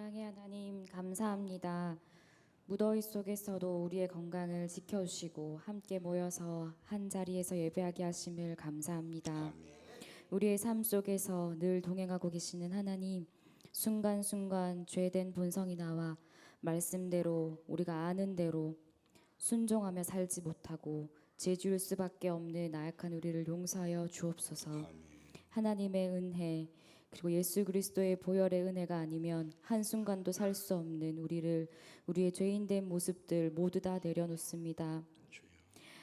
사랑의 하나님 감사합니다. 무더위 속에서도 우리의 건강을 지켜주시고 함께 모여서 한 자리에서 예배하게 하심을 감사합니다. 우리의 삶 속에서 늘 동행하고 계시는 하나님, 순간순간 죄된 본성이 나와 말씀대로 우리가 아는 대로 순종하며 살지 못하고 죄지을 수밖에 없는 나약한 우리를 용서하여 주옵소서. 하나님의 은혜 그리고 예수 그리스도의 보혈의 은혜가 아니면 한순간도 살 수 없는 우리의 죄인된 모습들 모두 다 내려놓습니다.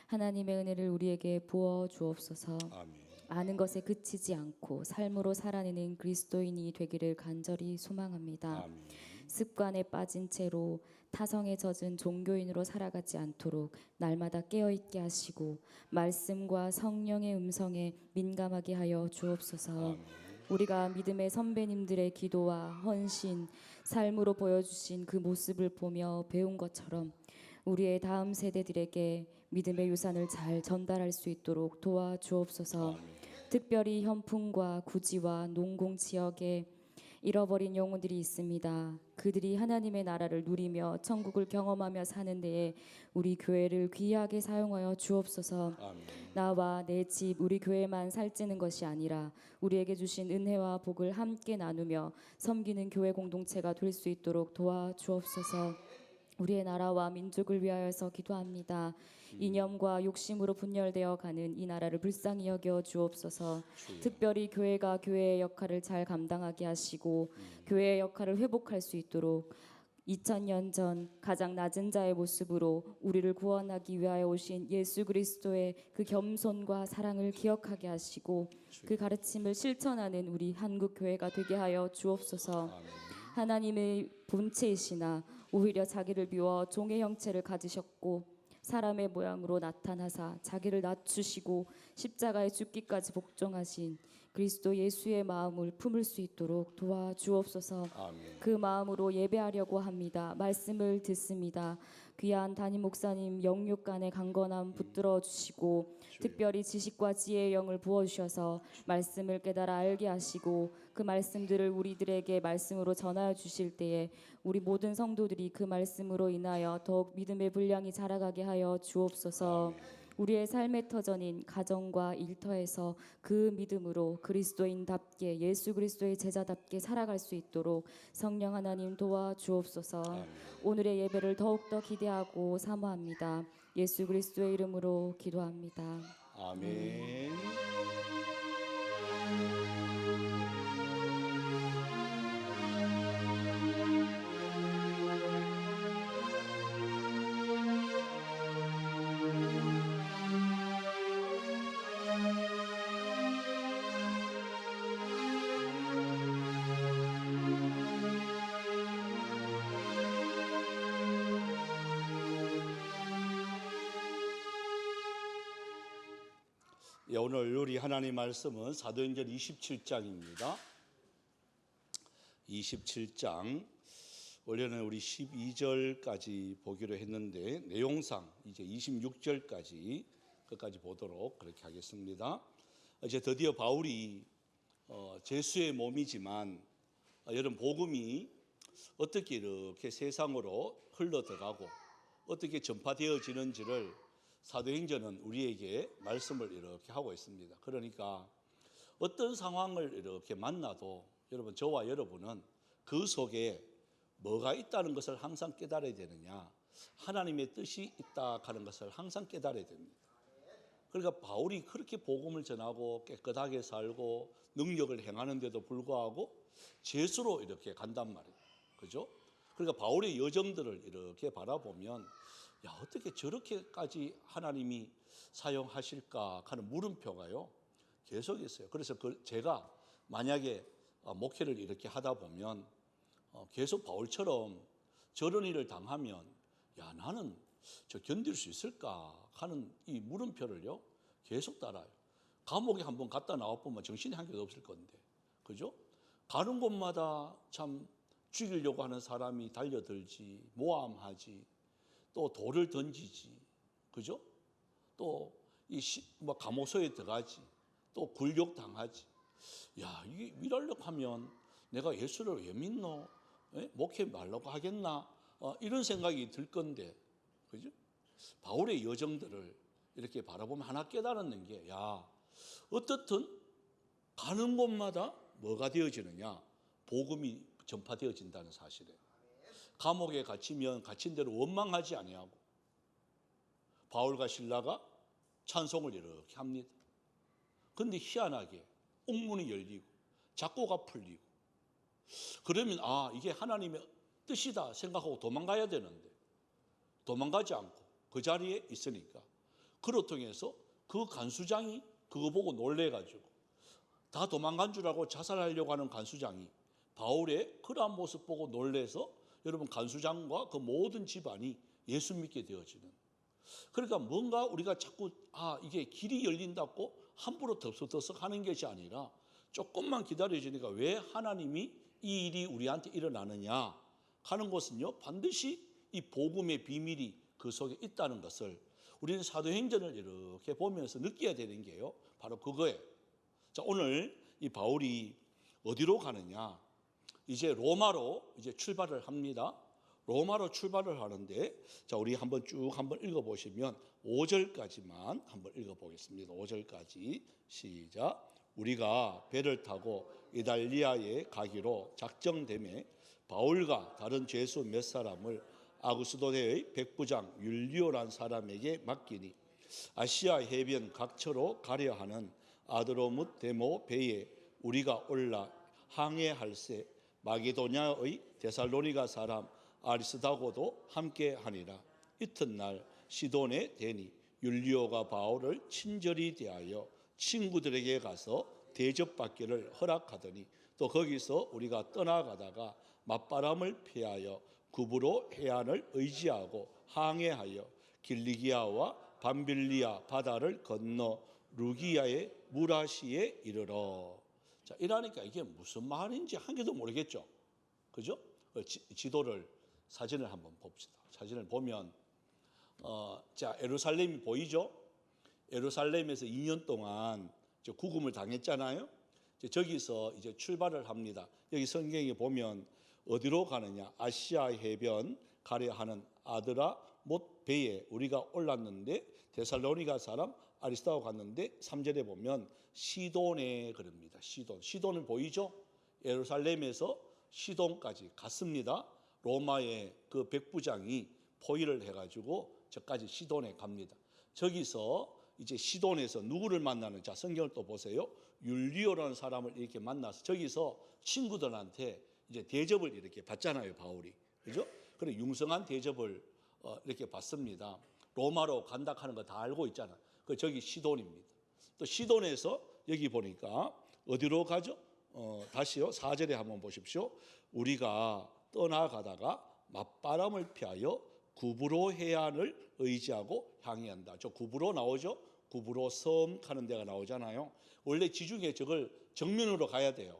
하나님의 은혜를 우리에게 부어 주옵소서. 아는 것에 그치지 않고 삶으로 살아내는 그리스도인이 되기를 간절히 소망합니다. 습관에 빠진 채로 타성에 젖은 종교인으로 살아가지 않도록 날마다 깨어있게 하시고 말씀과 성령의 음성에 민감하게 하여 주옵소서. 우리가 믿음의 선배님들의 기도와 헌신, 삶으로 보여주신 그 모습을 보며 배운 것처럼 우리의 다음 세대들에게 믿음의 유산을 잘 전달할 수 있도록 도와주옵소서. 특별히 현풍과 구지와 농공 지역에 잃어버린 영혼들이 있습니다. 그들이 하나님의 나라를 누리며 천국을 경험하며 사는 데에 우리 교회를 귀하게 사용하여 주옵소서. 나와 내 집, 우리 교회만 살찌는 것이 아니라 우리에게 주신 은혜와 복을 함께 나누며 섬기는 교회 공동체가 될 수 있도록 도와주옵소서. 우리의 나라와 민족을 위하여서 기도합니다. 이념과 욕심으로 분열되어 가는 이 나라를 불쌍히 여겨 주옵소서. 특별히 교회가 교회의 역할을 잘 감당하게 하시고 교회의 역할을 회복할 수 있도록 2000년 전 가장 낮은 자의 모습으로 우리를 구원하기 위하여 오신 예수 그리스도의 그 겸손과 사랑을 기억하게 하시고 그 가르침을 실천하는 우리 한국 교회가 되게 하여 주옵소서. 하나님의 본체이시나 오히려 자기를 비워 종의 형체를 가지셨고 사람의 모양으로 나타나사 자기를 낮추시고 십자가에 죽기까지 복종하신 그리스도 예수의 마음을 품을 수 있도록 도와주옵소서. 그 마음으로 예배하려고 합니다. 말씀을 듣습니다. 귀한 담임 목사님 영육간의 강건함 붙들어 주시고 특별히 지식과 지혜의 영을 부어주셔서 말씀을 깨달아 알게 하시고 그 말씀들을 우리들에게 말씀으로 전하여 주실 때에 우리 모든 성도들이 그 말씀으로 인하여 더욱 믿음의 분량이 자라가게 하여 주옵소서. 우리의 삶의 터전인 가정과 일터에서 그 믿음으로 그리스도인답게 예수 그리스도의 제자답게 살아갈 수 있도록 성령 하나님 도와주옵소서. 오늘의 예배를 더욱더 기대하고 사모합니다. 예수 그리스도의 이름으로 기도합니다. 아멘. 오늘 우리 하나님 말씀은 사도행전 27장입니다. 27장 원래는 우리 12절까지 보기로 했는데 내용상 이제 26절까지 끝까지 보도록 그렇게 하겠습니다. 이제 드디어 바울이 제수의 몸이지만 여러분 복음이 어떻게 이렇게 세상으로 흘러들어가고 어떻게 전파되어지는지를 사도행전은 우리에게 말씀을 이렇게 하고 있습니다. 그러니까 어떤 상황을 이렇게 만나도 여러분 저와 여러분은 그 속에 뭐가 있다는 것을 항상 깨달아야 되느냐, 하나님의 뜻이 있다 하는 것을 항상 깨달아야 됩니다. 그러니까 바울이 그렇게 복음을 전하고 깨끗하게 살고 능력을 행하는데도 불구하고 제수로 이렇게 간단 말이에요. 그죠? 그러니까 바울의 여정들을 이렇게 바라보면 야, 어떻게 저렇게까지 하나님이 사용하실까 하는 물음표가요 계속 있어요. 그래서 제가 만약에 목회를 이렇게 하다 보면 계속 바울처럼 저런 일을 당하면 야, 나는 저 견딜 수 있을까 하는 이 물음표를요 계속 달아요. 감옥에 한번 갔다 나와보면 정신이 한 개도 없을 건데, 그죠? 가는 곳마다 참 죽이려고 하는 사람이 달려들지, 모함하지, 또 돌을 던지지, 그죠? 또 뭐 감옥소에 들어가지, 또 굴욕 당하지. 야, 이게 일하려고 하면 내가 예수를 왜 믿노? 목회 말라고 하겠나? 이런 생각이 들 건데, 그죠? 바울의 여정들을 이렇게 바라보면 하나 깨달았는 게, 야, 어떻든 가는 곳마다 뭐가 되어지느냐? 복음이 전파되어진다는 사실이에요. 감옥에 갇히면 갇힌 대로 원망하지 아니하고 바울과 실라가 찬송을 이렇게 합니다. 그런데 희한하게 옥문이 열리고 작고가 풀리고, 그러면 이게 하나님의 뜻이다 생각하고 도망가야 되는데 도망가지 않고 그 자리에 있으니까, 그로 통해서 그 간수장이 그거 보고 놀래가지고 다 도망간 줄 알고 자살하려고 하는 간수장이 바울의 그러한 모습 보고 놀래서 여러분 간수장과 그 모든 집안이 예수 믿게 되어지는, 그러니까 뭔가 우리가 자꾸 이게 길이 열린다고 함부로 덥석덥석 하는 것이 아니라 조금만 기다려주니까 왜 하나님이 이 일이 우리한테 일어나느냐 하는 것은요, 반드시 이 복음의 비밀이 그 속에 있다는 것을 우리는 사도행전을 이렇게 보면서 느껴야 되는 게요, 바로 그거예요. 자, 오늘 이 바울이 어디로 가느냐? 이제 로마로 이제 출발을 합니다. 로마로 출발을 하는데, 자, 우리 한번 쭉 한번 읽어보시면 5절까지만 한번 읽어보겠습니다. 5절까지 시작. 우리가 배를 타고 이달리아에 가기로 작정되매 바울과 다른 죄수 몇 사람을 아구스도네의 백부장 율리오란 사람에게 맡기니 아시아 해변 각처로 가려 하는 아드로뭇 데모 배에 우리가 올라 항해할세 마게도냐의 데살로니가 사람 아리스다고도 함께 하니라. 이튿날 시돈에 대니 율리오가 바울을 친절히 대하여 친구들에게 가서 대접받기를 허락하더니, 또 거기서 우리가 떠나가다가 맞바람을 피하여 구브로 해안을 의지하고 항해하여 길리기아와 밤빌리아 바다를 건너 루기아의 무라시에 이르러. 자, 이러니까 이게 무슨 말인지 한 개도 모르겠죠, 그죠? 지도를 사진을 한번 봅시다. 사진을 보면 자, 예루살렘이 보이죠? 예루살렘에서 2년 동안 구금을 당했잖아요. 저기서 이제 출발을 합니다. 여기 성경에 보면 어디로 가느냐? 아시아 해변 가려 하는 아드라 못 배에 우리가 올랐는데 데살로니가 사람 아리스다고 갔는데 3절에 보면 시돈에 그럽니다. 시돈은 보이죠? 예루살렘에서 시돈까지 갔습니다. 로마의 그 백부장이 포위를 해가지고 저까지 시돈에 갑니다. 저기서 이제 시돈에서 누구를 만나는, 자, 성경을 또 보세요. 율리오라는 사람을 이렇게 만나서 저기서 친구들한테 이제 대접을 이렇게 받잖아요, 바울이. 그죠? 그래, 융성한 대접을 이렇게 받습니다. 로마로 간다 하는 거 다 알고 있잖아. 그 저기 시돈입니다. 또 시돈에서 여기 보니까 어디로 가죠? 다시요. 4절에 한번 보십시오. 우리가 떠나가다가 맞바람을 피하여 구브로 해안을 의지하고 항해한다. 저 구브로 나오죠? 구브로 섬 가는 데가 나오잖아요. 원래 지중해 저걸 정면으로 가야 돼요.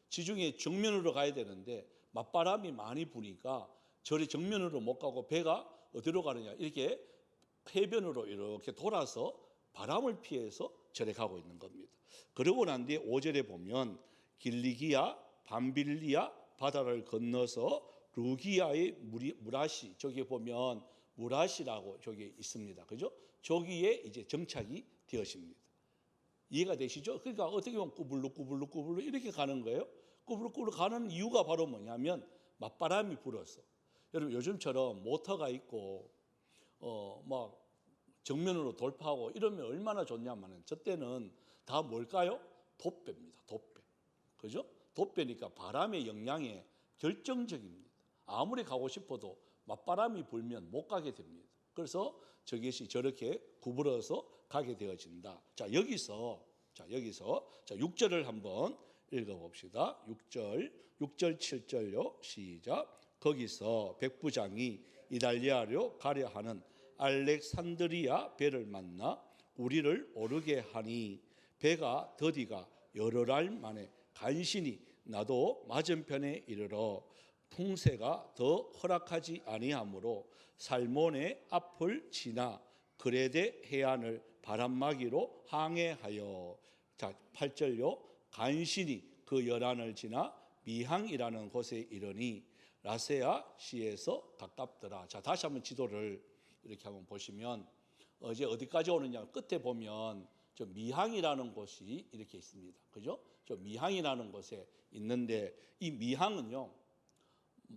지중해 정면으로 가야 되는데 맞바람이 많이 부니까 저리 정면으로 못 가고 배가 어디로 가느냐? 이렇게 해변으로 이렇게 돌아서 바람을 피해서 저리 가고 있는 겁니다. 그러고 난 뒤에 5절에 보면 길리기아, 밤빌리아 바다를 건너서 루기아의 무라시, 저기 보면 무라시라고 저기 있습니다. 그죠? 저기에 이제 정착이 되었습니다. 이해가 되시죠? 그러니까 어떻게 보면 꾸불룩 이렇게 가는 거예요. 꾸불룩 가는 이유가 바로 뭐냐면 맞바람이 불어서. 여러분 요즘처럼 모터가 있고 막 정면으로 돌파하고 이러면 얼마나 좋냐면은 저 때는 다 뭘까요? 돛배입니다. 돛배. 그죠? 돛배니까 바람의 영향에 결정적입니다. 아무리 가고 싶어도 맞바람이 불면 못 가게 됩니다. 그래서 저것이 저렇게 구부러서 가게 되어진다. 자, 여기서 6절을 한번 읽어봅시다. 6절 7절요. 시작. 거기서 백부장이 이달리아로 가려 하는 알렉산드리아 배를 만나 우리를 오르게 하니 배가 더디가 여러 날 만에 간신히 나도 맞은편에 이르러 풍세가 더 허락하지 아니하므로 살몬의 앞을 지나 그레데 해안을 바람막이로 항해하여. 자, 8절요. 간신히 그 열한을 지나 미항이라는 곳에 이르니 라세아 시에서 가깝더라. 자, 다시 한번 지도를 이렇게 한번 보시면 이제 어디까지 오느냐, 끝에 보면 저 미항이라는 곳이 이렇게 있습니다. 그죠? 저 미항이라는 곳에 있는데, 이 미항은요,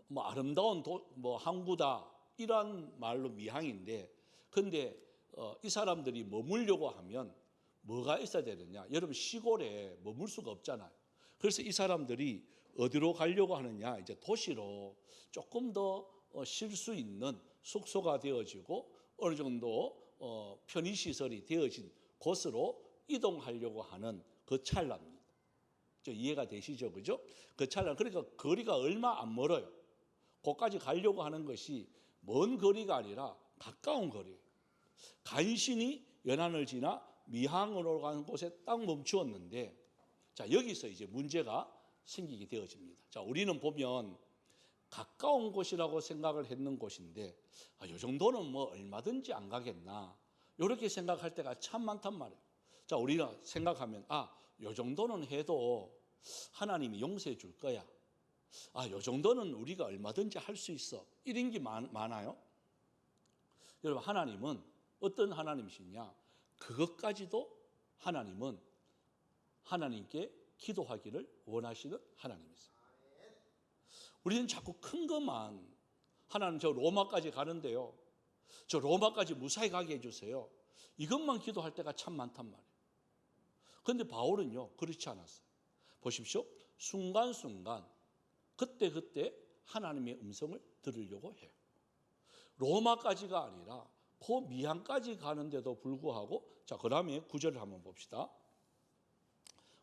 뭐 아름다운 뭐 항구다 이런 말로 미항인데, 근데 이 사람들이 머물려고 하면 뭐가 있어야 되느냐? 여러분, 시골에 머물 수가 없잖아요. 그래서 이 사람들이 어디로 가려고 하느냐? 이제 도시로 조금 더 쉴 수 있는 숙소가 되어지고 어느 정도 편의 시설이 되어진 곳으로 이동하려고 하는 그 찰나입니다. 이해가 되시죠? 그죠? 그 찰나. 그러니까 거리가 얼마 안 멀어요. 거기까지 가려고 하는 것이 먼 거리가 아니라 가까운 거리예요. 간신히 연안을 지나 미항으로 가는 곳에 딱 멈추었는데, 자, 여기서 이제 문제가 생기게 되어집니다. 자, 우리는 보면 가까운 곳이라고 생각을 했는 곳인데, 이 정도는 뭐 얼마든지 안 가겠나, 이렇게 생각할 때가 참 많단 말이에요. 자, 우리는 생각하면 이 정도는 해도 하나님이 용서해 줄 거야. 이 정도는 우리가 얼마든지 할 수 있어. 이런 게 많아요. 여러분, 하나님은 어떤 하나님이시냐? 그것까지도 하나님은 하나님께 기도하기를 원하시는 하나님이세요. 우리는 자꾸 큰 것만, 하나님 저 로마까지 가는데요, 저 로마까지 무사히 가게 해주세요, 이것만 기도할 때가 참 많단 말이에요. 그런데 바울은요, 그렇지 않았어요. 보십시오. 순간순간 그때 하나님의 음성을 들으려고 해요. 로마까지가 아니라 그 미항까지 가는데도 불구하고, 자, 그 다음에 9절을 한번 봅시다.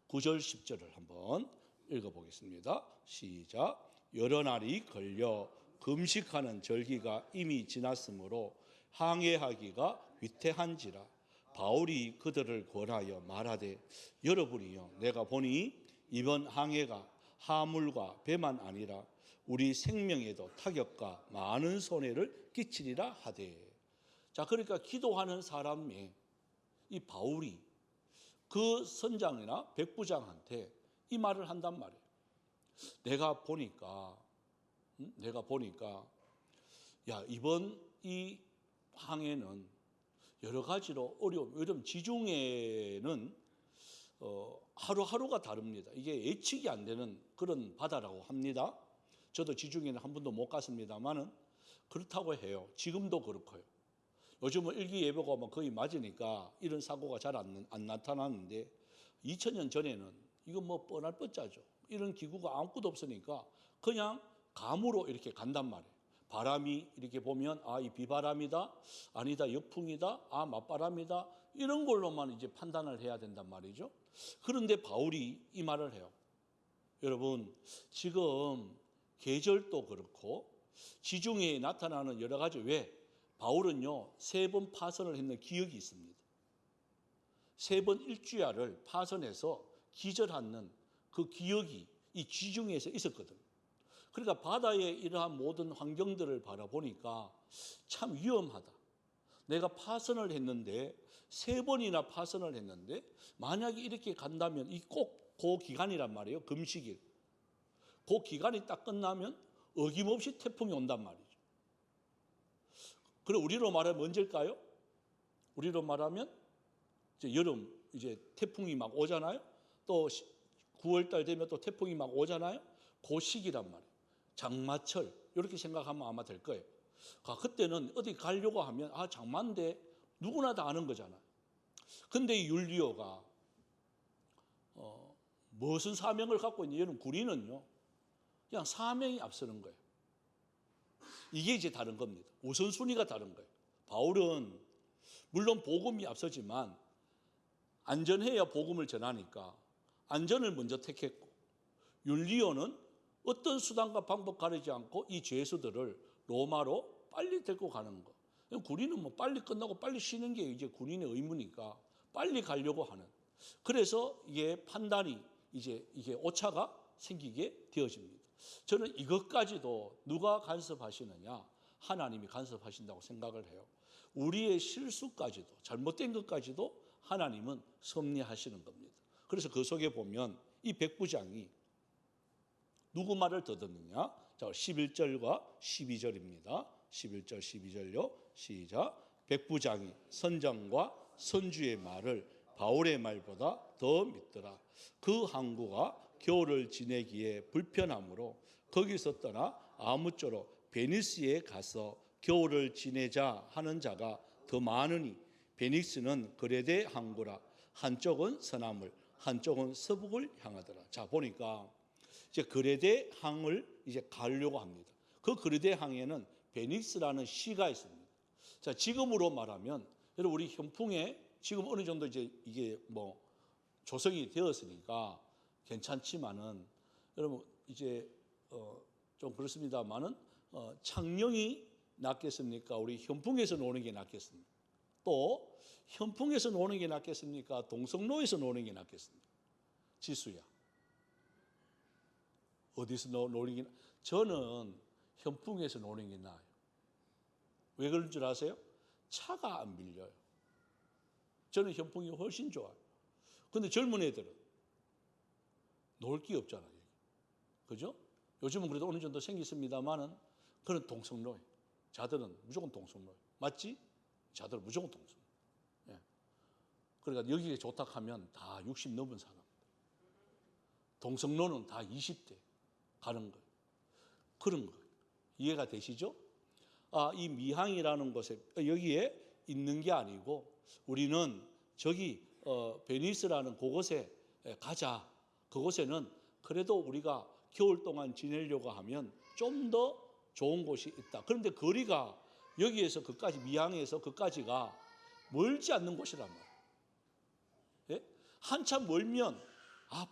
9절 10절을 한번 읽어보겠습니다. 시작. 여러 날이 걸려 금식하는 절기가 이미 지났으므로 항해하기가 위태한지라 바울이 그들을 권하여 말하되, 여러분이요, 내가 보니 이번 항해가 하물과 배만 아니라 우리 생명에도 타격과 많은 손해를 끼치리라 하되. 자, 그러니까 기도하는 사람이 이 바울이 그 선장이나 백부장한테 이 말을 한단 말이에요. 내가 보니까 야, 이번 이 항해는 여러 가지로 어려움, 요즘 지중해는 하루하루가 다릅니다. 이게 예측이 안 되는 그런 바다라고 합니다. 저도 지중해는 한 번도 못 갔습니다만은 그렇다고 해요. 지금도 그렇고요. 요즘은 일기예보가 거의 맞으니까 이런 사고가 잘 안 나타나는데, 2000년 전에는 이건 뭐 뻔할 뻔짜죠. 이런 기구가 아무것도 없으니까 그냥 감으로 이렇게 간단 말이에요. 바람이 이렇게 보면 이 비바람이다, 아니다 역풍이다, 맞바람이다, 이런 걸로만 이제 판단을 해야 된단 말이죠. 그런데 바울이 이 말을 해요. 여러분, 지금 계절도 그렇고 지중해에 나타나는 여러 가지, 왜? 바울은요 3번 파선을 했는 기억이 있습니다. 3번 일주야를 파선해서 기절하는 그 기억이 이 지중해에서 있었거든요. 그러니까 바다의 이러한 모든 환경들을 바라보니까 참 위험하다. 내가 파선을 했는데 3번이나 파선을 했는데 만약에 이렇게 간다면 이 꼭 그 기간이란 말이에요. 금식일. 그 기간이 딱 끝나면 어김없이 태풍이 온단 말이죠. 그리고 우리로 말하면 언제일까요? 우리로 말하면 이제 여름, 이제 태풍이 막 오잖아요. 또 9월 달 되면 또 태풍이 막 오잖아요. 그 시기란 말이에요. 장마철, 이렇게 생각하면 아마 될 거예요. 그때는 어디 가려고 하면 장마인데 누구나 다 아는 거잖아요. 근데 이 율리오가 무슨 사명을 갖고 있냐? 여러분, 구리는요 그냥 사명이 앞서는 거예요. 이게 이제 다른 겁니다. 우선순위가 다른 거예요. 바울은 물론 복음이 앞서지만 안전해야 복음을 전하니까 안전을 먼저 택했고, 율리오는 어떤 수단과 방법 가리지 않고 이 죄수들을 로마로 빨리 데리고 가는 거. 군인은 뭐 빨리 끝나고 빨리 쉬는 게 이제 군인의 의무니까 빨리 가려고 하는. 그래서 이게 판단이 이제 이게 오차가 생기게 되어집니다. 저는 이것까지도 누가 간섭하시느냐? 하나님이 간섭하신다고 생각을 해요. 우리의 실수까지도, 잘못된 것까지도 하나님은 섭리하시는 겁니다. 그래서 그 속에 보면 이 백부장이 누구 말을 더 듣느냐? 자, 11절과 12절입니다. 11절, 12절요. 시작. 백부장이 선장과 선주의 말을 바울의 말보다 더 믿더라. 그 항구가 겨울을 지내기에 불편하므로 거기서 떠나 아무쪼록 베니스에 가서 겨울을 지내자 하는 자가 더 많으니 베니스는 그레데 항구라. 한쪽은 서남을 한쪽은 서북을 향하더라. 자, 보니까 이제 그레데 항을 이제 가려고 합니다. 그 그레데 항에는 베니스라는 시가 있습니다. 자, 지금으로 말하면 여러분 우리 현풍에 지금 어느 정도 이제 이게 뭐 조성이 되었으니까 괜찮지만은 여러분 이제 좀 그렇습니다만은 창녕이 낫겠습니까? 우리 현풍에서 노는 게 낫겠습니까? 또 현풍에서 노는 게 낫겠습니까? 동성로에서 노는 게 낫겠습니까? 지수야. 어디서 노는 게 저는 현풍에서 노는 게 나아요. 왜 그런 줄 아세요? 차가 안 밀려요. 저는 현풍이 훨씬 좋아요. 근데 젊은 애들은 놀 게 없잖아요. 그죠? 요즘은 그래도 어느 정도 생겼습니다만은 그런 동성로에 자들은 무조건 동성로에 맞지? 자들은 무조건 동성로. 예. 그러니까 여기에 좋다 하면 다 60 넘은 사람. 동성로는 다 20대 가는 거예요. 그런 거예요. 이해가 되시죠? 이 미항이라는 곳에 여기에 있는 게 아니고 우리는 저기 베니스라는 그곳에 가자. 그곳에는 그래도 우리가 겨울 동안 지내려고 하면 좀 더 좋은 곳이 있다. 그런데 거리가 여기에서 그까지 미항에서 그까지가 멀지 않는 곳이란 말이에요. 예? 한참 멀면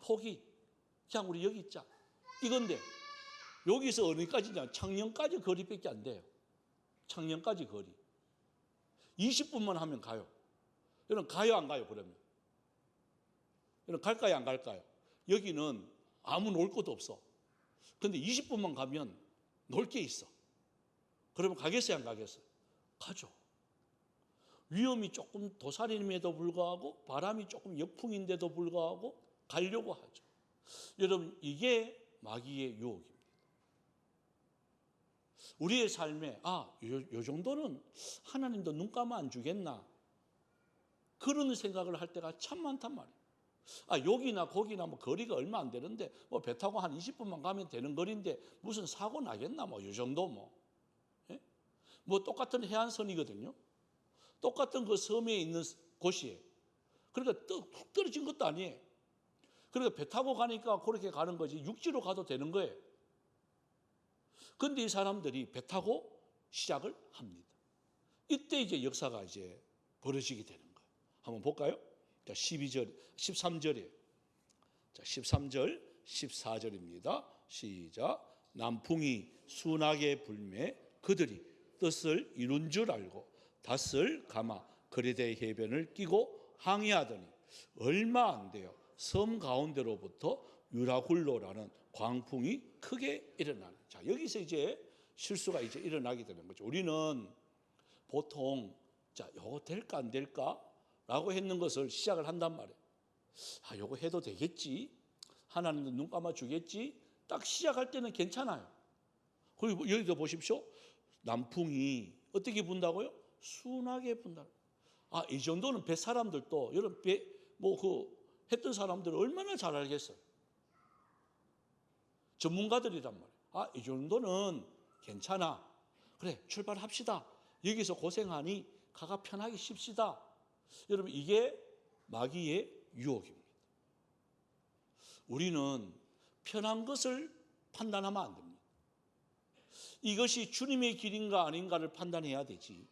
포기. 그냥 우리 여기 있자. 이건데 여기서 어디까지냐? 창녕까지 거리밖에 안 돼요. 창녕까지 거리. 20분만 하면 가요. 여러분 가요 안 가요 그러면? 여러분 갈까요 안 갈까요? 여기는 아무 놀 것도 없어. 근데 20분만 가면 놀 게 있어. 그러면 가겠어요 안 가겠어요? 가죠. 위험이 조금 도살임에도 불구하고 바람이 조금 역풍인데도 불구하고 가려고 하죠. 여러분 이게 마귀의 유혹입니다. 우리의 삶에 요 정도는 하나님도 눈 감아 안 주겠나 그런 생각을 할 때가 참 많단 말이에요. 여기나 거기나 뭐 거리가 얼마 안 되는데 뭐 배 타고 한 20분만 가면 되는 거리인데 무슨 사고 나겠나 뭐 요 정도 뭐. 예? 뭐 똑같은 해안선이거든요. 똑같은 그 섬에 있는 곳이에요. 그러니까 툭 떨어진 것도 아니에요. 그러니까 배 타고 가니까 그렇게 가는 거지 육지로 가도 되는 거예요. 그런데 이 사람들이 배 타고 시작을 합니다. 이때 이제 역사가 이제 벌어지게 되는 거예요. 한번 볼까요? 자, 12절, 13절이에요. 자, 13절, 14절입니다. 시작. 남풍이 순하게 불매 그들이 뜻을 이룬 줄 알고 닷을 감아 그레데 해변을 끼고 항해하더니 얼마 안 돼요. 섬 가운데로부터 유라굴로라는 광풍이 크게 일어나는. 자, 여기서 이제 실수가 이제 일어나게 되는 거죠. 우리는 보통 요거 될까 안 될까? 라고 했는 것을 시작을 한단 말이에요. 요거 해도 되겠지? 하나님도 눈 감아 주겠지? 딱 시작할 때는 괜찮아요. 그리고 여기도 보십시오. 남풍이 어떻게 분다고요? 순하게 분다. 이 정도는 배 사람들도 여러분 했던 사람들은 얼마나 잘 알겠어요. 전문가들이란 말이에요. 이 정도는 괜찮아. 그래 출발합시다. 여기서 고생하니 가가 편하게 쉽시다. 여러분 이게 마귀의 유혹입니다. 우리는 편한 것을 판단하면 안 됩니다. 이것이 주님의 길인가 아닌가를 판단해야 되지.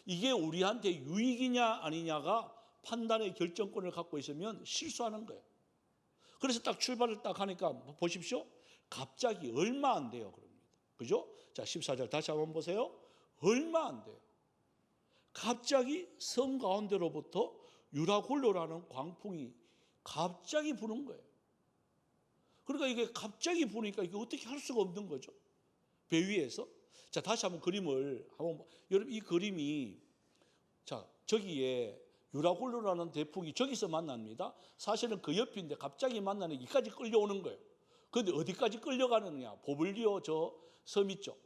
이게 우리한테 유익이냐 아니냐가 판단의 결정권을 갖고 있으면 실수하는 거예요. 그래서 딱 출발을 딱 하니까 보십시오. 갑자기 얼마 안 돼요. 그럽니다. 그죠? 자, 14절 다시 한번 보세요. 얼마 안 돼요. 갑자기 섬 가운데로부터 유라굴로라는 광풍이 갑자기 부는 거예요. 그러니까 이게 갑자기 부니까 이게 어떻게 할 수가 없는 거죠. 배 위에서. 자, 다시 한번 그림을 여러분 이 그림이 저기에 유라굴로라는 대풍이 저기서 만납니다. 사실은 그 옆인데 갑자기 만나는 여기까지 끌려오는 거예요. 근데 어디까지 끌려가느냐? 보블리오 저 섬 있죠.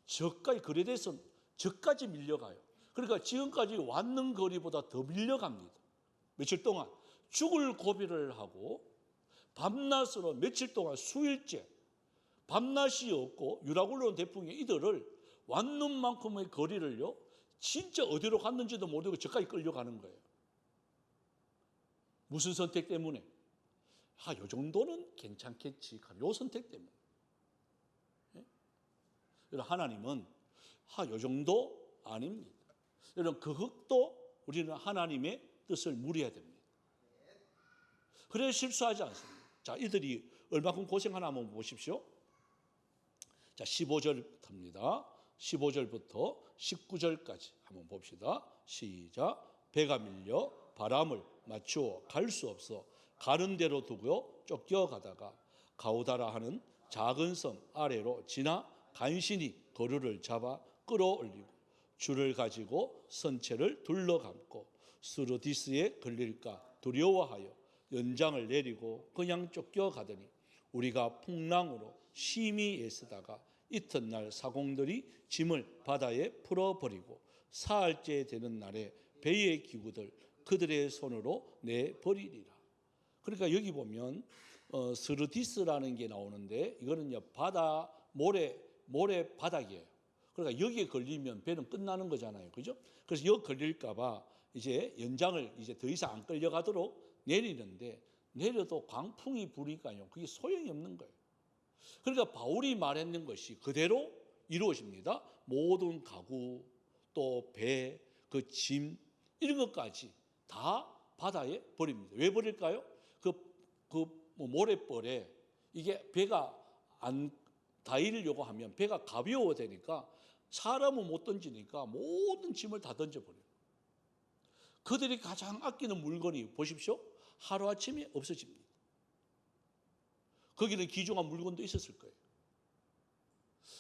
저까지 그레데선 저까지 밀려가요. 그러니까 지금까지 왔는 거리보다 더 밀려갑니다. 며칠 동안 죽을 고비를 하고 밤낮으로 며칠 동안 수일째 밤낮이 없고 유라굴론 대풍의 이들을 왔는 만큼의 거리를요 진짜 어디로 갔는지도 모르고 저까지 끌려가는 거예요. 무슨 선택 때문에? 요 정도는 괜찮겠지. 요 선택 때문에. 하나님은 요 정도 아닙니다. 여러분 그것도 우리는 하나님의 뜻을 물어야 됩니다. 그래야 실수하지 않습니다. 자, 이들이 얼마큼 고생하나 한번 보십시오. 자, 15절부터입니다. 15절부터 19절까지 한번 봅시다. 시작. 배가 밀려 바람을 맞추어 갈 수 없어 가는 대로 두고 쫓겨가다가 가우다라 하는 작은 섬 아래로 지나 간신히 거류를 잡아 끌어올리고 줄을 가지고 선체를 둘러감고 스루디스에 걸릴까 두려워하여 연장을 내리고 그냥 쫓겨가더니 우리가 풍랑으로 심히 애쓰다가 이튿날 사공들이 짐을 바다에 풀어버리고 사흘째 되는 날에 배의 기구들 그들의 손으로 내버리리라. 그러니까 여기 보면 스르디스라는 게 나오는데 이거는요 바다 모래 바닥이에요. 그러니까 여기에 걸리면 배는 끝나는 거잖아요, 그죠? 그래서 여기 걸릴까봐 이제 연장을 이제 더 이상 안 끌려가도록 내리는데 내려도 광풍이 부니까요 그게 소용이 없는 거예요. 그러니까 바울이 말했는 것이 그대로 이루어집니다. 모든 가구 또 배, 그 짐 이런 것까지 다 바다에 버립니다. 왜 버릴까요? 모래벌에 이게 배가 안 다이려고 하면 배가 가벼워 되니까 사람은 못 던지니까 모든 짐을 다 던져버려요. 그들이 가장 아끼는 물건이 보십시오. 하루아침에 없어집니다. 거기는 귀중한 물건도 있었을 거예요.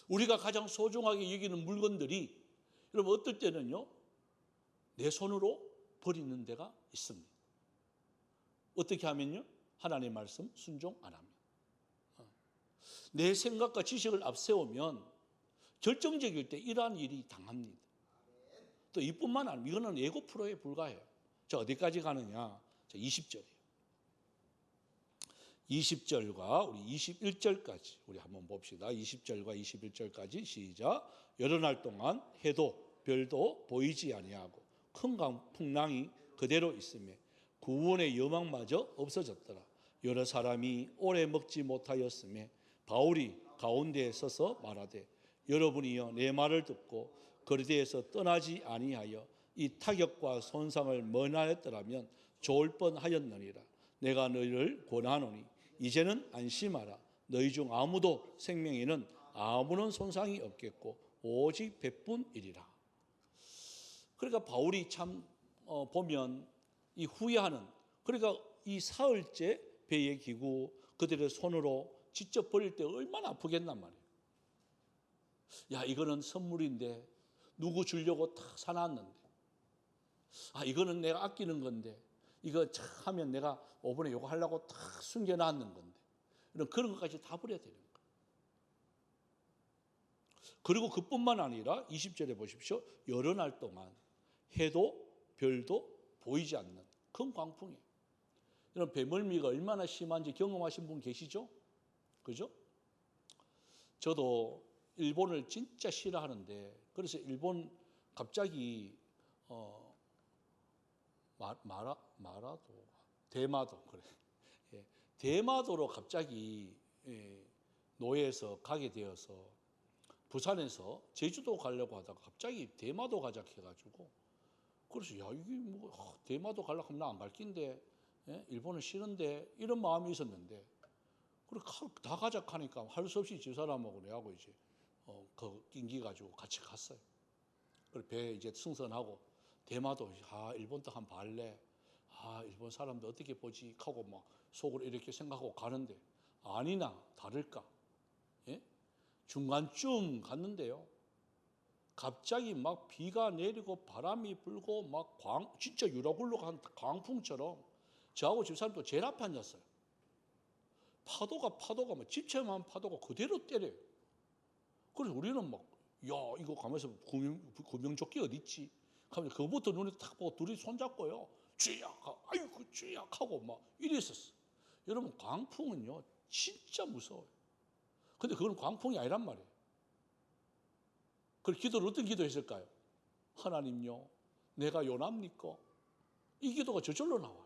우리가 가장 소중하게 여기는 물건들이 여러분 어떨 때는요 내 손으로 버리는 데가 있습니다. 어떻게 하면요? 하나님의 말씀 순종 안 합니다. 내 생각과 지식을 앞세우면 결정적일 때 이러한 일이 당합니다. 또 이뿐만 아니라 이거는 에고 프로에 불과해요. 자, 어디까지 가느냐? 자, 20절이에요. 20절과 우리 21절까지 우리 한번 봅시다. 20절과 21절까지 시작. 여러 날 동안 해도 별도 보이지 아니하고 큰 풍랑이 그대로 있음에 구원의 여망마저 없어졌더라. 여러 사람이 오래 먹지 못하였음에 바울이 가운데에 서서 말하되 여러분이여 내 말을 듣고 거리대에서 떠나지 아니하여 이 타격과 손상을 면하였더라면 좋을 뻔하였느니라. 내가 너희를 권하노니 이제는 안심하라. 너희 중 아무도 생명에는 아무런 손상이 없겠고 오직 백분이리라. 그러니까 바울이 참 보면 이 후회하는 그러니까 이 사흘째 배의 기구 그들의 손으로 직접 버릴 때 얼마나 아프겠단 말이에요. 야 이거는 선물인데 누구 주려고 다 사놨는데 이거는 내가 아끼는 건데 이거 하면 내가 오븐에 이거 하려고 다 숨겨놨는 건데 그런 것까지 다 버려야 되는 거예요. 그리고 그뿐만 아니라 20절에 보십시오. 여러 날 동안 해도 별도 보이지 않는 큰 광풍이에요. 이런 배멀미가 얼마나 심한지 경험하신 분 계시죠? 그죠? 저도 일본을 진짜 싫어하는데 그래서 일본 갑자기 대마도 그래. 예, 대마도로 갑자기 노예에서 가게 되어서 부산에서 제주도 가려고 하다가 갑자기 대마도 가자 해가지고 그래서 야 이게 뭐 대마도 가려고 하면 나 안 갈 낀데 일본은 싫은데 이런 마음이 있었는데 그래 다 가자 하니까 할 수 없이 저 사람하고 내하고 이제 그 낑기 가지고 같이 갔어요. 그래 배 이제 승선하고 대마도 일본도 한 발래 일본 사람들 어떻게 보지 하고 막 속으로 이렇게 생각하고 가는데 아니나 다를까 중간쯤 갔는데요. 갑자기 막 비가 내리고 바람이 불고 막 진짜 유라굴로 간 광풍처럼 저하고 집사람도 제일 앞에 앉았어요. 파도가 막 집채만 파도가 그대로 때려요. 그래서 우리는 막, 야, 이거 가면서 구명조끼 어디 있지? 하면 그거부터 눈에 탁 보고 둘이 손잡고요. 쥐약, 아이고 쥐약 하고 막 이랬었어. 여러분, 광풍은요 진짜 무서워요. 근데 그건 광풍이 아니란 말이에요. 그래서 기도를 어떤 기도했을까요? 하나님요, 내가 요납니까? 이 기도가 저절로 나와요.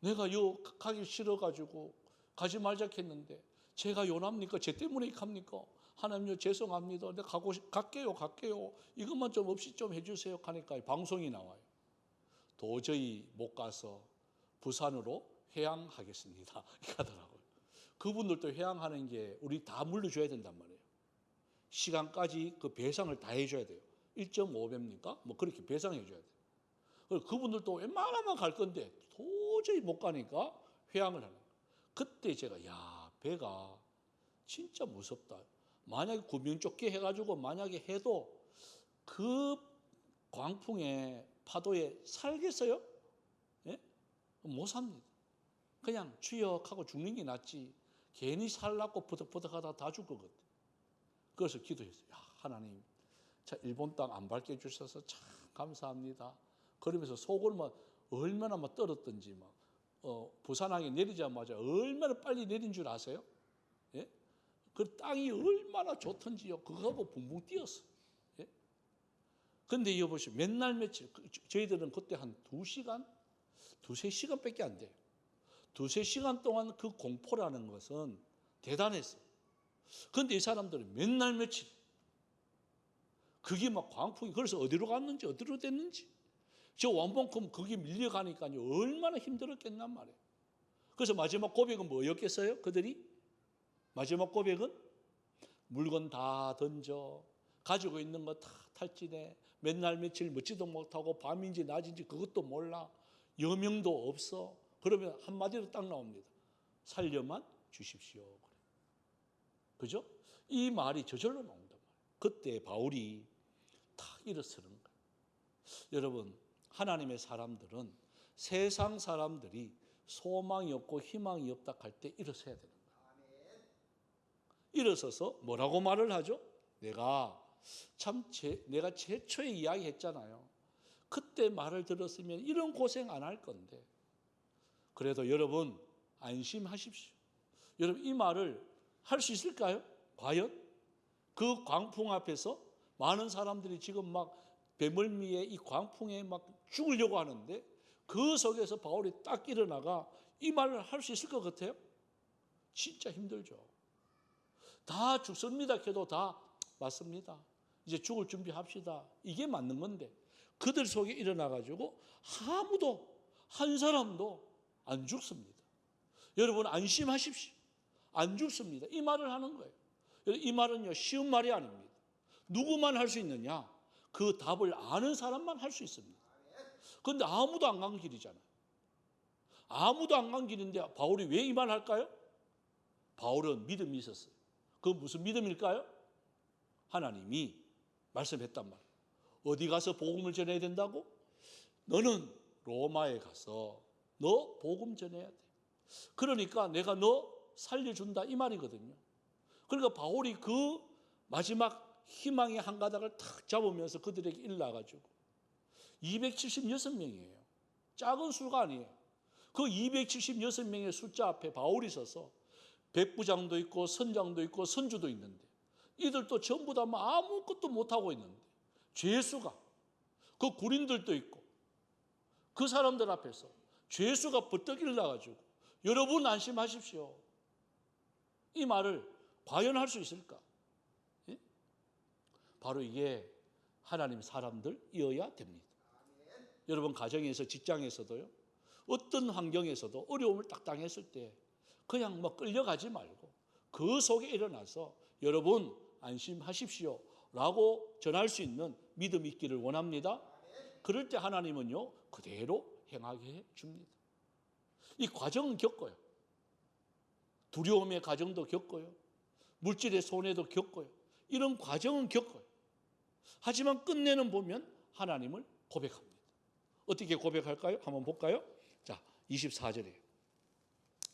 내가 요 가기 싫어가지고 가지 말자 했는데 제가 요납니까? 제 때문에 이렇게 합니까? 하나님요, 죄송합니다. 내가 갈게요. 이것만 좀 없이 좀 해주세요 하니까 방송이 나와요. 도저히 못 가서 부산으로 회항하겠습니다 이렇게 하더라고요. 그분들도 회항하는 게 우리 다 물려줘야 된단 말이에요. 시간까지 그 배상을 다 해줘야 돼요. 1.5배입니까? 뭐 그렇게 배상해 줘야 돼요. 그리고 그분들도 웬만하면 갈 건데 도저히 못 가니까 회항을 하는 거예요. 그때 제가, 야, 배가 진짜 무섭다. 만약에 구명조끼 해가지고 만약에 해도 그 광풍에 파도에 살겠어요? 예? 못 삽니다. 그냥 주역하고 죽는 게 낫지. 괜히 살라고 버덕버덕하다 다 죽을 것 같아요. 그래서 기도했어요. 야, 하나님, 자, 일본 땅 안 밟게 주셔서 참 감사합니다. 그러면서 속을 막 얼마나 막 떨었던지 막 부산항에 내리자마자 얼마나 빨리 내린 줄 아세요? 예? 그 땅이 얼마나 좋던지요. 그거 하고 붕붕 뛰었어. 예? 근데 이거 보시면 맨날 며칠, 저희들은 그때 한 2시간, 2-3시간밖에 안 돼요. 2-3시간 동안 그 공포라는 것은 대단했어요. 그런데 이 사람들은 맨날 며칠, 그게 막 광풍이, 그래서 어디로 갔는지 어디로 됐는지, 저 원봉큼 거기 밀려가니까요 얼마나 힘들었겠단 말이에요. 그래서 마지막 고백은 뭐였겠어요? 그들이 마지막 고백은 물건 다 던져, 가지고 있는 거 다 탈진해, 맨날 며칠 먹지도 못하고 밤인지 낮인지 그것도 몰라, 여명도 없어. 그러면 한마디로 딱 나옵니다. 살려만 주십시오. 그죠? 이 말이 저절로 나온단 말이에요. 그때 바울이 탁 일어서는 거예요. 여러분, 하나님의 사람들은 세상 사람들이 소망이 없고 희망이 없다 할 때 일어서야 되는 거예요. 일어서서 뭐라고 말을 하죠? 내가 최초에 이야기했잖아요. 그때 말을 들었으면 이런 고생 안 할 건데. 그래도 여러분 안심하십시오. 여러분, 이 말을 할 수 있을까요? 과연? 그 광풍 앞에서 많은 사람들이 지금 막 배멀미에 이 광풍에 막 죽으려고 하는데 그 속에서 바울이 딱 일어나가 이 말을 할 수 있을 것 같아요? 진짜 힘들죠. 다 죽습니다 해도 다 맞습니다. 이제 죽을 준비합시다. 이게 맞는 건데 그들 속에 일어나가지고 아무도 한 사람도 안 죽습니다. 여러분 안심하십시오. 안 죽습니다. 이 말을 하는 거예요. 이 말은요 쉬운 말이 아닙니다. 누구만 할 수 있느냐? 그 답을 아는 사람만 할 수 있습니다. 그런데 아무도 안 간 길이잖아요. 아무도 안 간 길인데 바울이 왜 이 말 할까요? 바울은 믿음이 있었어요. 그 무슨 믿음일까요? 하나님이 말씀했단 말이에요. 어디 가서 복음을 전해야 된다고? 너는 로마에 가서 너 복음 전해야 돼. 그러니까 내가 너 살려준다 이 말이거든요. 그러니까 바울이 그 마지막 희망의 한 가닥을 탁 잡으면서 그들에게 일러가지고 276명이에요. 작은 수가 아니에요. 그 276명의 숫자 앞에 바울이 서서 백부장도 있고 선장도 있고 선주도 있는데 이들도 전부 다 아무것도 못하고 있는데 죄수가, 그 군인들도 있고 그 사람들 앞에서 죄수가 버떡 일어나가지고 여러분 안심하십시오. 이 말을 과연 할 수 있을까? 예? 바로 이게 하나님 사람들이어야 됩니다. 여러분 가정에서 직장에서도요. 어떤 환경에서도 어려움을 딱 당했을 때 그냥 끌려가지 말고 그 속에 일어나서 여러분 안심하십시오 라고 전할 수 있는 믿음이 있기를 원합니다. 그럴 때 하나님은요 그대로 행하게 해 줍니다. 이 과정은 겪어요. 두려움의 과정도 겪어요. 물질의 손해도 겪어요. 이런 과정은 겪어요. 하지만 끝내는 보면 하나님을 고백합니다. 어떻게 고백할까요? 한번 볼까요? 자, 24절이에요.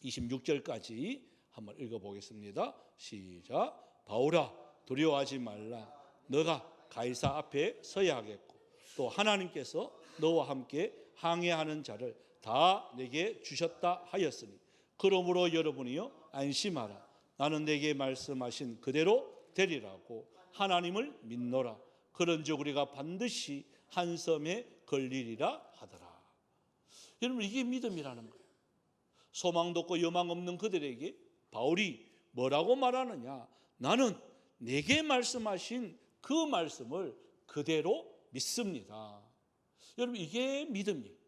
26절까지 한번 읽어보겠습니다. 시작. 바울아, 두려워하지 말라. 너가 가이사 앞에 서야 하겠고 또 하나님께서 너와 함께 항해하는 자를 다 내게 주셨다 하였으니 그러므로 여러분이여 안심하라. 나는 내게 말씀하신 그대로 되리라고 하나님을 믿노라. 그런즉 우리가 반드시 한 섬에 걸리리라 하더라. 여러분, 이게 믿음이라는 거예요. 소망도 없고 여망 없는 그들에게 바울이 뭐라고 말하느냐? 나는 내게 말씀하신 그 말씀을 그대로 믿습니다. 여러분, 이게 믿음이에요.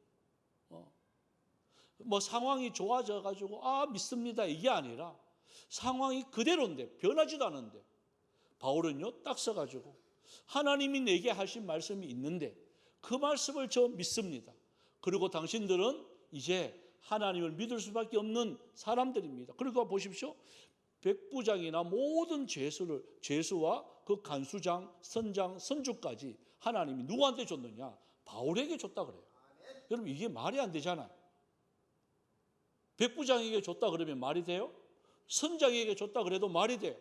뭐 상황이 좋아져 가지고 믿습니다 이게 아니라 상황이 그대로인데 변하지도 않은데 바울은요 딱 써가지고 하나님이 내게 하신 말씀이 있는데 그 말씀을 저 믿습니다. 그리고 당신들은 이제 하나님을 믿을 수밖에 없는 사람들입니다. 그러니까 보십시오. 백부장이나 모든 죄수와 그 간수장, 선장, 선주까지 하나님이 누구한테 줬느냐? 바울에게 줬다 그래요. 여러분, 이게 말이 안 되잖아요. 백부장에게 줬다 그러면 말이 돼요? 선장에게 줬다 그래도 말이 돼요.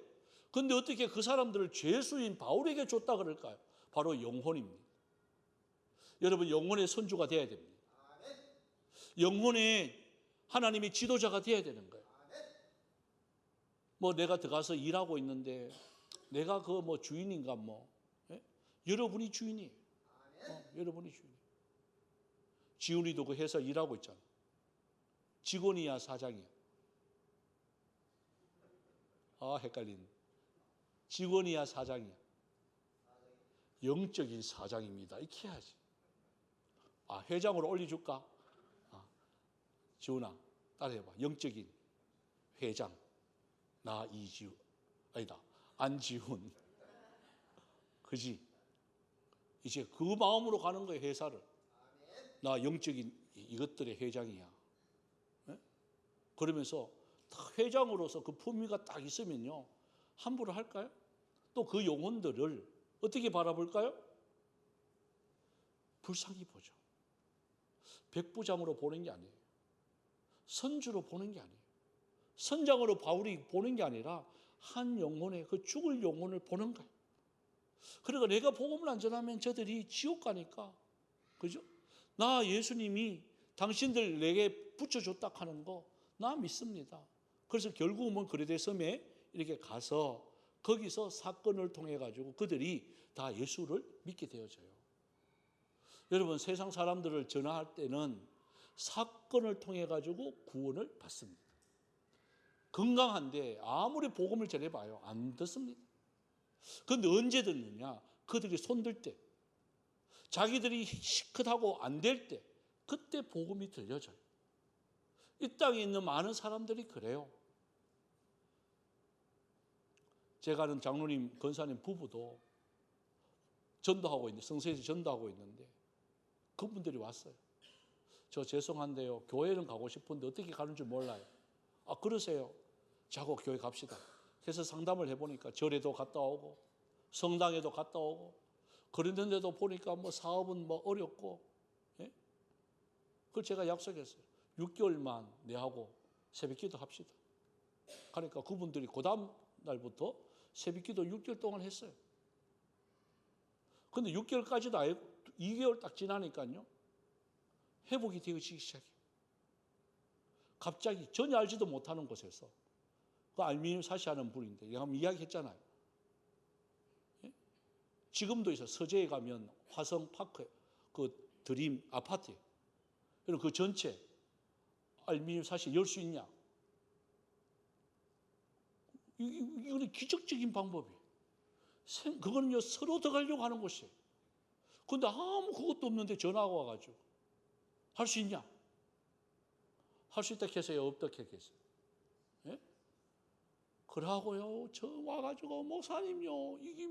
그런데 어떻게 그 사람들을 죄수인 바울에게 줬다 그럴까요? 바로 영혼입니다. 여러분, 영혼의 선주가 돼야 됩니다. 영혼의 하나님의 지도자가 돼야 되는 거예요. 뭐 내가 들어가서 일하고 있는데 내가 그 뭐 주인인가 뭐 여러분이 주인이에요. 여러분이 주인이에요. 지훈이도 그 회사 일하고 있잖아. 직원이야 사장이야? 헷갈리네. 직원이야 사장이야? 영적인 사장입니다. 이렇게 해야지. 회장으로 올려줄까? 지훈아 따라해봐. 영적인 회장. 나 이지훈. 아니다. 안지훈. 그지? 이제 그 마음으로 가는 거예요. 회사를. 나 영적인 이것들의 회장이야. 그러면서 회장으로서 그 품위가 딱 있으면요 함부로 할까요? 또 그 영혼들을 어떻게 바라볼까요? 불쌍히 보죠. 백부장으로 보는 게 아니에요. 선주로 보는 게 아니에요. 선장으로 바울이 보는 게 아니라 한 영혼의 그 죽을 영혼을 보는 거예요. 그러니까 내가 복음을 안 전하면 저들이 지옥 가니까, 그죠? 나 예수님이 당신들 내게 붙여줬다 하는 거 나 믿습니다. 그래서 결국은 그레데 섬에 이렇게 가서 거기서 사건을 통해 가지고 그들이 다 예수를 믿게 되어져요. 여러분, 세상 사람들을 전화할 때는 사건을 통해 가지고 구원을 받습니다. 건강한데 아무리 복음을 전해봐요 안 듣습니다. 그런데 언제 듣느냐? 그들이 손들 때, 자기들이 시끗하고 안 될 때, 그때 복음이 들려져요. 이 땅에 있는 많은 사람들이 그래요. 제가 아는 장로님, 권사님 부부도 전도하고 있는데, 성서에서 전도하고 있는데 그분들이 왔어요. 저 죄송한데요, 교회는 가고 싶은데 어떻게 가는 줄 몰라요. 그러세요. 자고 교회 갑시다. 그래서 상담을 해보니까 절에도 갔다 오고 성당에도 갔다 오고 그랬는데도 보니까 뭐 사업은 뭐 어렵고, 그걸 제가 약속했어요. 6개월만 내하고 새벽기도 합시다. 그러니까 그분들이 그 다음 날부터 새벽기도 6개월 동안 했어요. 근데 6개월까지도 아니고 2개월 딱 지나니까요 회복이 되어지기 시작해요. 갑자기 전혀 알지도 못하는 곳에서, 그 알미늄 사시하는 분인데 제가 한번 이야기했잖아요. 지금도 있어요. 서재에 가면 화성파크 그 드림 아파트에, 그리고 그 전체 알미늄 사시 열 수 있냐? 이거는 기적적인 방법이에요. 그거는요 서로 들어가려고 하는 곳이에요. 그런데 아무 그것도 없는데 전화가 와가지고 할 수 있냐? 할 수 있다 해서요, 어떻게 했겠어요? 그러고요, 저 와가지고 목사님요, 이게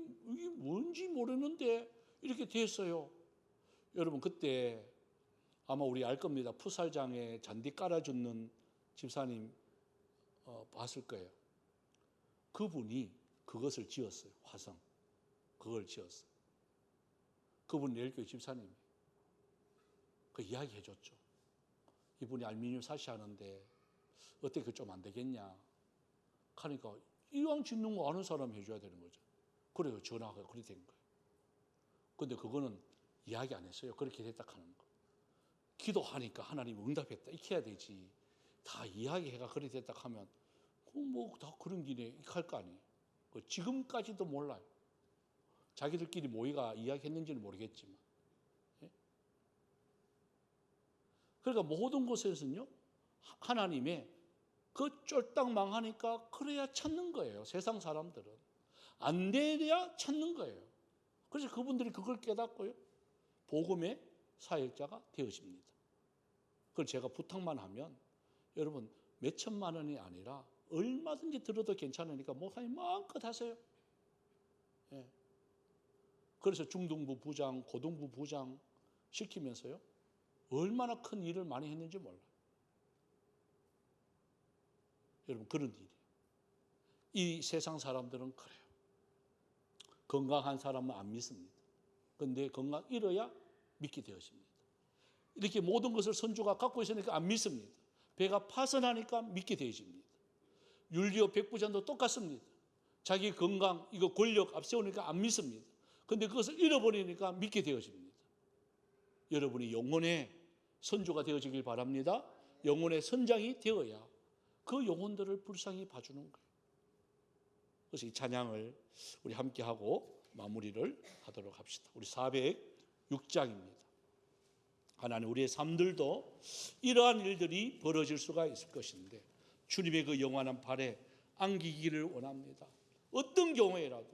뭔지 모르는데 이렇게 됐어요. 여러분, 그때 아마 우리 알 겁니다. 풋살장에 잔디 깔아주는 집사님 봤을 거예요. 그분이 그것을 지었어요. 화성. 그걸 지었어요. 그분 내일교회 집사님이 그 이야기 해줬죠. 이분이 알미늄 사시하는데 어떻게 그 좀 안 되겠냐? 하니까 이왕 짓는 거 아는 사람이 해줘야 되는 거죠. 그래요. 전화가 그렇게 된 거예요. 근데 그거는 이야기 안 했어요. 그렇게 됐다 하는 거. 기도하니까 하나님 응답했다. 이렇게 해야 되지. 다 이야기해가 그렇게 됐다 하면 뭐 다 그런 길에 이렇게 할 거 아니에요. 지금까지도 몰라요. 자기들끼리 모이가 이야기했는지는 모르겠지만. 예? 그러니까 모든 곳에서는요, 하나님의 그 쫄딱 망하니까 그래야 찾는 거예요. 세상 사람들은. 안 돼야 찾는 거예요. 그래서 그분들이 그걸 깨닫고요, 복음의 사역자가 되어집니다. 그걸 제가 부탁만 하면 여러분 몇 천만 원이 아니라 얼마든지 들어도 괜찮으니까 목사님 마음껏 하세요. 예. 그래서 중등부 부장, 고등부 부장 시키면서요, 얼마나 큰 일을 많이 했는지 몰라요. 여러분 그런 일이에요. 이 세상 사람들은 그래요. 건강한 사람은 안 믿습니다. 그런데 건강 잃어야 믿게 되어집니다. 이렇게 모든 것을 선주가 갖고 있으니까 안 믿습니다. 배가 파선하니까 믿게 되어집니다. 율리오 백부장도 똑같습니다. 자기 건강, 이거 권력 앞세우니까 안 믿습니다. 그런데 그것을 잃어버리니까 믿게 되어집니다. 여러분이 영혼의 선주가 되어지길 바랍니다. 영혼의 선장이 되어야 그 영혼들을 불쌍히 봐주는 거예요. 그래서 이 찬양을 우리 함께 하고 마무리를 하도록 합시다. 우리 406장입니다. 하나님, 우리의 삶들도 이러한 일들이 벌어질 수가 있을 것인데 주님의 그 영원한 발에 안기기를 원합니다. 어떤 경우에라도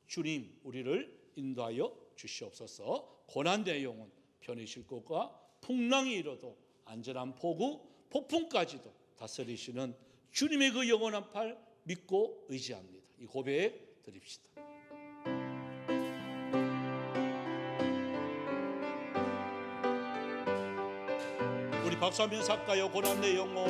주님 우리를 인도하여 주시옵소서. 고난된 영혼 편히 쉴 것과 풍랑이 일어도 안전한 폭우, 폭풍까지도 다스리시는 주님의 그 영원한 팔 믿고 의지합니다. 이 고백 드립시다. 우리 박수하면서 할까요? 고난의 영혼,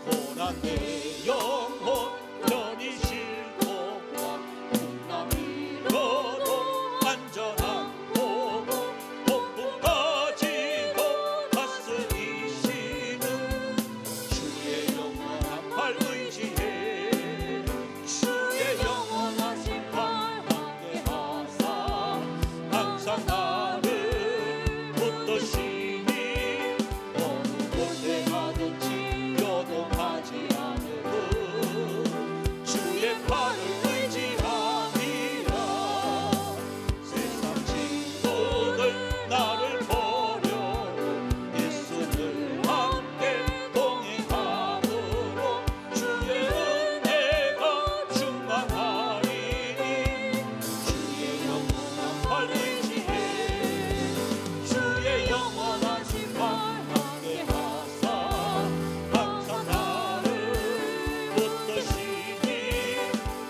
고난의 영혼 편히 쉴 곳과 풍랑이 일어도 안전한 폭우, 폭풍까지도 다스리시는 주의 영원한 팔 의지해 주의 영원하신 팔 함께하사 항상 나를 붙드시니 어느 곳에 가든지 요동하지 않으리 주의 팔을 의지함이라. 세상 친구들 나를 버려도 예수를 함께 동행함으로 주의 은혜가 충만하리니 주의 영원한 팔 의지해 주의 영원하신 팔 함께하사 항상 나를 붙드시니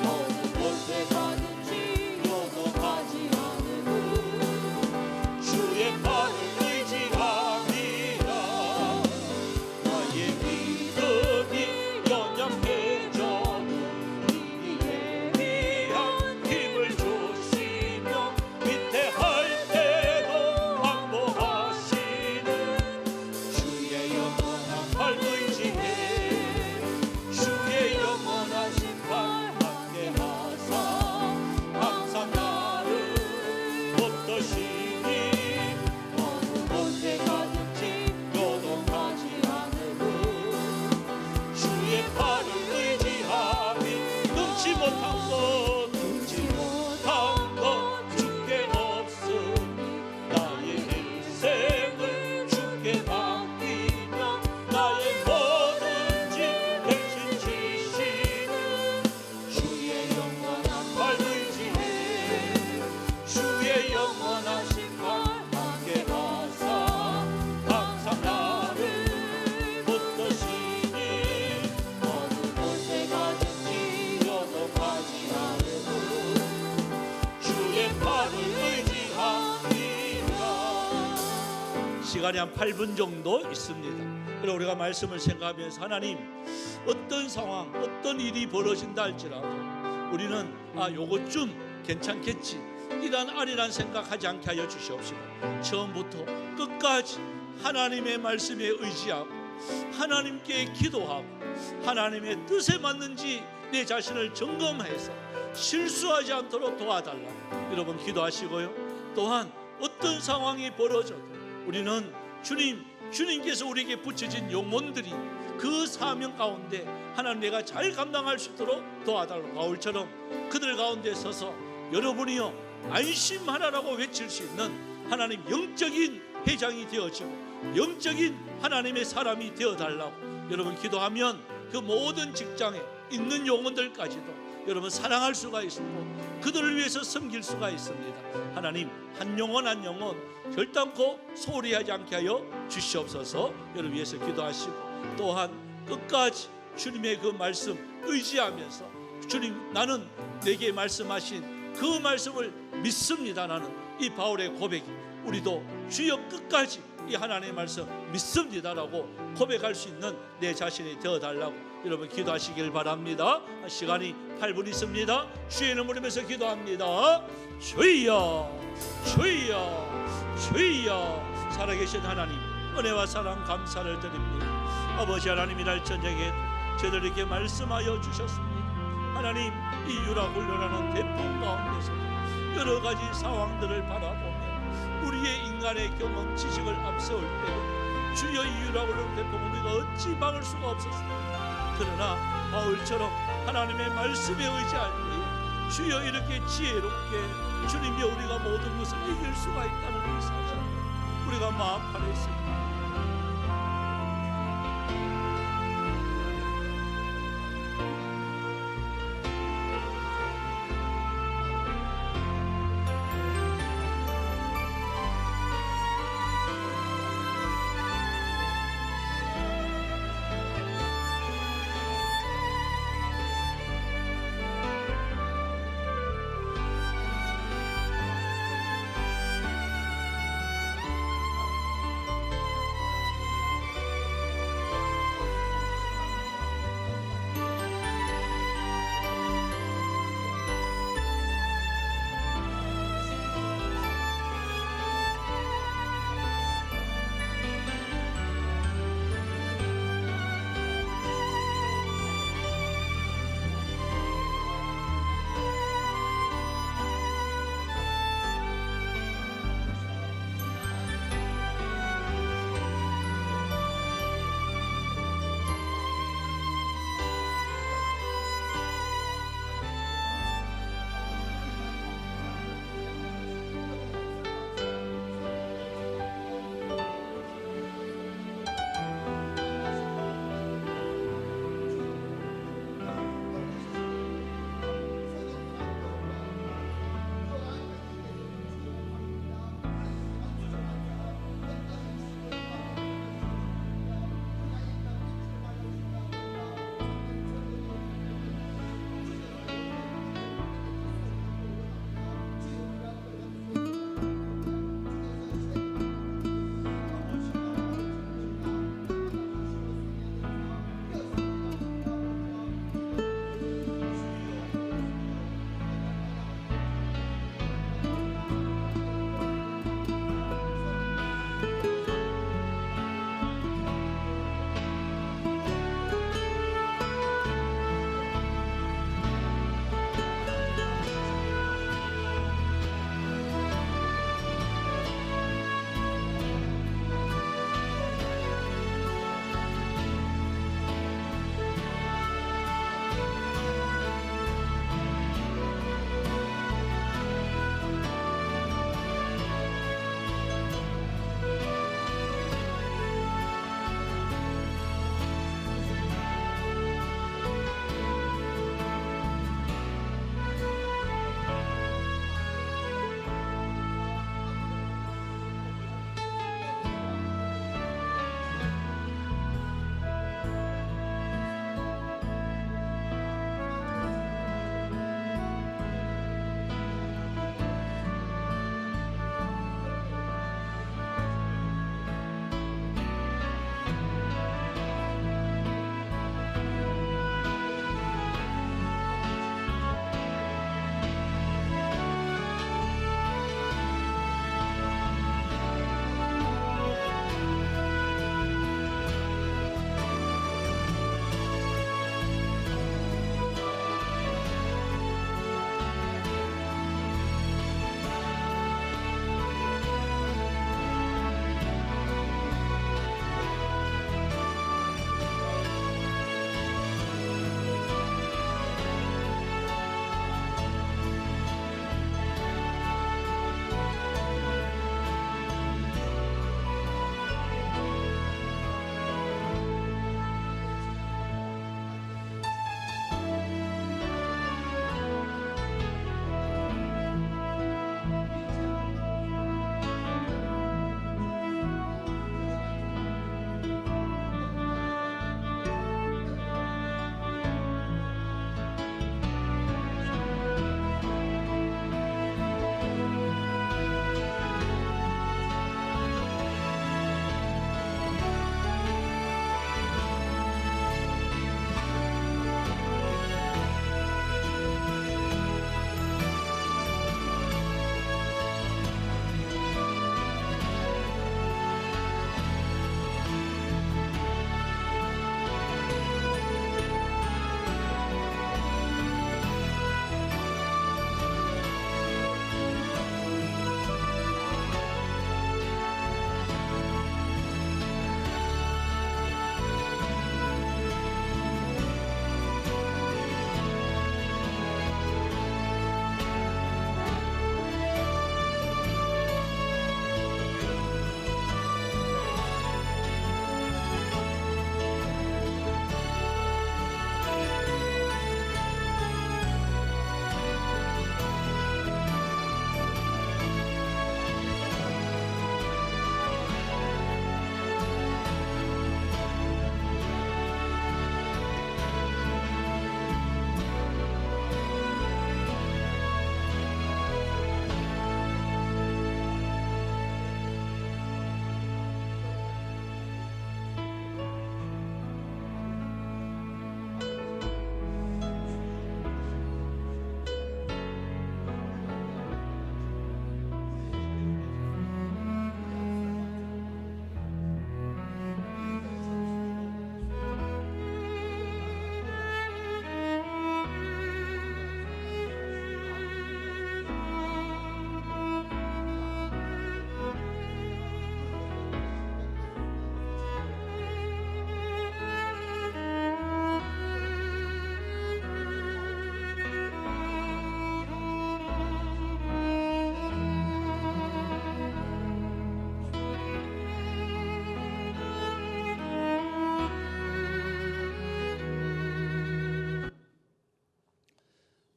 어느 곳에 가든지 요동하지 않으리 주의 팔을 의지함이라. 나의 믿음이 연약해져도 이에 위한 힘을 주시며 위태할 때도 확보하시는 주의 영원한 팔 의지해 주의 영원하신 팔 함께하사 항상 나를 붙드시니 어느 곳에 가든지 요동하지 않으리 주의 팔을 의지하니 능치 못한 것 주께 없으니 나의 인생을 주께 맡기며 나의 뭐든지 대신 지시는 주의 영원한 팔 의지해 주의 영원하신 팔 함께하사 항상 나를 붙드시니 어느 곳에 가든지 요동하지 않으리 주의 팔을 의지합니다. 시간이 한 8분 정도 있습니다. 그럼 우리가 말씀을 생각하면서 하나님, 어떤 상황, 어떤 일이 벌어진다 할지라도 우리는 요것쯤 괜찮겠지, 이란 아니란 생각하지 않게 하여 주시옵시고 처음부터 끝까지 하나님의 말씀에 의지하고 하나님께 기도하고 하나님의 뜻에 맞는지 내 자신을 점검해서 실수하지 않도록 도와달라고 여러분 기도하시고요. 또한 어떤 상황이 벌어져도 우리는 주님께서 우리에게 붙여진 영혼들이 그 사명 가운데 하나님 내가 잘 감당할 수 있도록 도와달라고 바울처럼 그들 가운데 서서 여러분이요 안심하라라고 외칠 수 있는 하나님 영적인 회장이 되어지고 영적인 하나님의 사람이 되어달라고 여러분 기도하면 그 모든 직장에 있는 영혼들까지도 여러분 사랑할 수가 있고 그들을 위해서 섬길 수가 있습니다. 하나님 한 영혼 한 영혼 결단코 소홀히 하지 않게 하여 주시옵소서. 여러분 위해서 기도하시고 또한 끝까지 주님의 그 말씀 의지하면서 주님 나는 내게 말씀하신 그 말씀을 믿습니다. 나는 이 바울의 고백이 우리도 주여 끝까지 이 하나님의 말씀 믿습니다라고 고백할 수 있는 내 자신이 되어달라고 여러분 기도하시길 바랍니다. 시간이 8분 있습니다. 주의 이름을 부르면서 기도합니다. 주여 주여 주여 살아계신 하나님 은혜와 사랑 감사를 드립니다. 아버지 하나님 이날 저녁에 저들에게 말씀하여 주셨습니다. 하나님 이 유라굴로라는 대풍 가운데서도 여러 가지 상황들을 바라보며 우리의 인간의 경험 지식을 앞세울 때 주여 이 유라굴로 대풍 우리가 어찌 막을 수가 없었습니다. 그러나 바울처럼 하나님의 말씀에 의지할 때에 주여 이렇게 지혜롭게 주님이 우리가 모든 것을 이길 수가 있다는 이 사실 우리가 마음 안에 있습니다.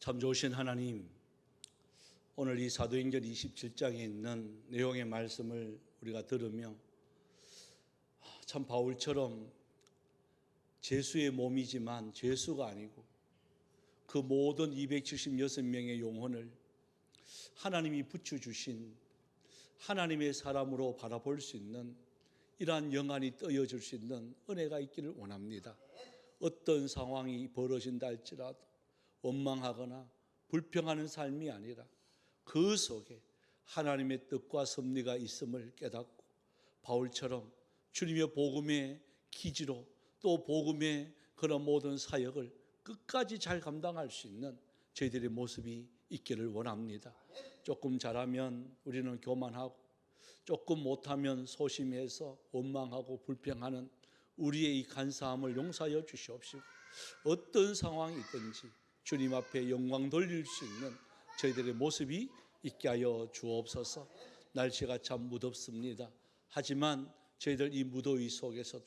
참 좋으신 하나님, 오늘 이 사도행전 27장에 있는 내용의 말씀을 우리가 들으며 참 바울처럼 죄수의 몸이지만 죄수가 아니고 그 모든 276명의 영혼을 하나님이 붙여주신 하나님의 사람으로 바라볼 수 있는 이러한 영안이 떠여줄 수 있는 은혜가 있기를 원합니다. 어떤 상황이 벌어진다 할지라도 원망하거나 불평하는 삶이 아니라 그 속에 하나님의 뜻과 섭리가 있음을 깨닫고 바울처럼 주님의 복음의 기지로 또 복음의 그런 모든 사역을 끝까지 잘 감당할 수 있는 저희들의 모습이 있기를 원합니다. 조금 잘하면 우리는 교만하고 조금 못하면 소심해서 원망하고 불평하는 우리의 이 간사함을 용서하여 주시옵시고 어떤 상황이 있든지 주님 앞에 영광 돌릴 수 있는 저희들의 모습이 있게 하여 주옵소서. 날씨가 참 무덥습니다. 하지만 저희들 이 무더위 속에서도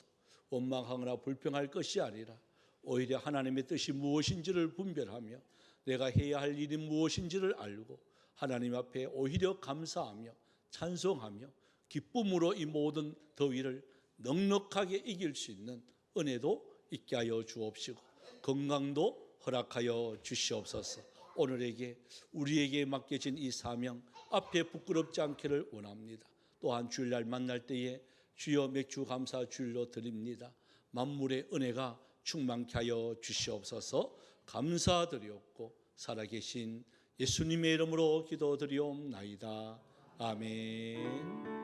원망하거나 불평할 것이 아니라 오히려 하나님의 뜻이 무엇인지를 분별하며 내가 해야 할 일이 무엇인지를 알고 하나님 앞에 오히려 감사하며 찬송하며 기쁨으로 이 모든 더위를 넉넉하게 이길 수 있는 은혜도 있게 하여 주옵시고 건강도 허락하여 주시옵소서. 오늘에게 우리에게 맡겨진 이 사명 앞에 부끄럽지 않기를 원합니다. 또한 주일날 만날 때에 주여 맥주 감사 주일로 드립니다. 만물의 은혜가 충만케 하여 주시옵소서. 감사드리옵고 살아계신 예수님의 이름으로 기도드리옵나이다. 아멘.